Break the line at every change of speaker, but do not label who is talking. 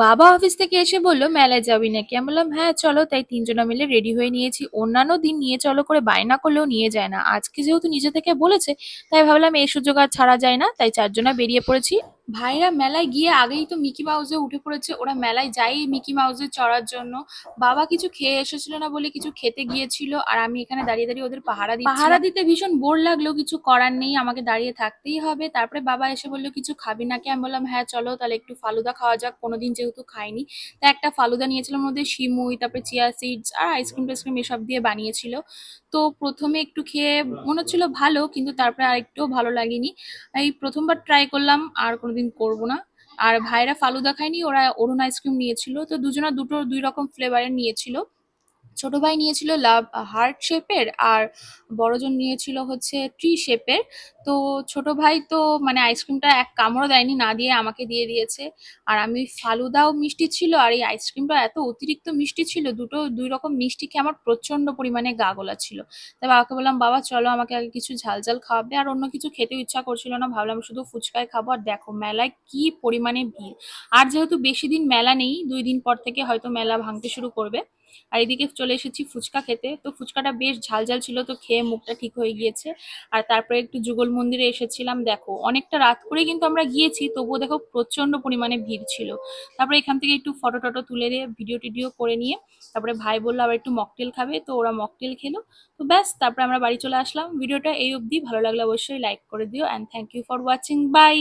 বাবা অফিস থেকে এসে বলল মেলায় যাবি নাকি? আমি বললাম হ্যাঁ চলো। তাই তিনজনা মিলে রেডি হয়ে নিয়েছি। অন্যান্য দিন নিয়ে চলো করে বায়না করলেও নিয়ে যায় না, আজকে যেহেতু নিজে থেকে বলেছে তাই ভাবলাম এই সুযোগ আর ছাড়া যায় না, তাই চারজনা বেরিয়ে পড়েছি। ভাইরা মেলায় গিয়ে আগেই তো মিকি মাউসে উঠে পড়েছে, ওরা মেলায় যাই মিকি মাউসে চড়ার জন্য। বাবা কিছু খেয়ে এসেছিল না বলে কিছু খেতে গিয়েছিল, আর আমি এখানে দাঁড়িয়ে দাঁড়িয়ে ওদের পাহারা দিতে ভীষণ বোর লাগলো, কিছু করার নেই, আমাকে দাঁড়িয়ে থাকতেই হবে। তারপরে বাবা এসে বললো কিছু খাবি নাকি? আমি বললাম হ্যাঁ চলো তাহলে একটু ফালুদা খাওয়া যাক, কোনোদিন যেহেতু খাইনি। তা একটা ফালুদা নিয়েছিলাম, ওর মধ্যে শিমুই, তারপরে চিয়া সিডস আর আইসক্রিম টাইসক্রিম এসব দিয়ে বানিয়েছিল। তো প্রথমে একটু খেয়ে মনে হচ্ছিল ভালো, কিন্তু তারপরে আরেকটুও ভালো লাগেনি। এই প্রথমবার ট্রাই করলাম, আর কোনোদিন করব না। আর ভাইরা ফালুদা খায়নি, ওরা অরুণ আইসক্রিম নিয়েছিল, তো দুজনা দুটো দুই রকম ফ্লেভারের নিয়েছিল। ছোট ভাই নিয়েছিল লাভ হার্ট শেপের, আর বড়জন নিয়েছিল হচ্ছে ট্রি শেপের। তো ছোট ভাই তো মানে আইসক্রিমটা এক কামড়ও দেয়নি, না দিয়ে আমাকে দিয়ে দিয়েছে। আর আমি ফালুদাও মিষ্টি ছিল, আর এই আইসক্রিমটা এত অতিরিক্ত মিষ্টি ছিল, দুটো দুই রকম মিষ্টি খেয়ে আমার প্রচন্ড পরিমাণে গা গোলা ছিল। তাই বাবাকে বললাম বাবা চলো আমাকে আগে কিছু ঝাল ঝাল খাওয়াবে, আর অন্য কিছু খেতেও ইচ্ছা করছিল না, ভাবলাম শুধু ফুচকাই খাবো। আর দেখো মেলায় কি পরিমাণে ভিড়। আর যেহেতু বেশি দিন মেলা নেই, 2 দিন পর থেকে হয়তো মেলা ভাঙতে শুরু করবে। আর এদিকে চলে এসেছি ফুচকা খেতে, তো ফুচকাটা বেশ ঝাল ঝাল ছিল, তো খেয়ে মুখটা ঠিক হয়ে গিয়েছে। আর তারপরে একটু যুগল মন্দিরে এসেছিলাম, দেখো অনেকটা রাত করে কিন্তু আমরা গিয়েছি, তবুও দেখো প্রচন্ড পরিমাণে ভিড় ছিল। তারপরে এখান থেকে একটু ফটো টটো তুলে দিয়ে ভিডিও টিডিও করে নিয়ে তারপরে ভাই বললো আবার একটু মকটেল খাবে, তো ওরা মকটেল খেলো। তো ব্যাস তারপরে আমরা বাড়ি চলে আসলাম। ভিডিওটা এই অবধি, ভালো লাগলে অবশ্যই লাইক করে দিও, and thank you for watching, by.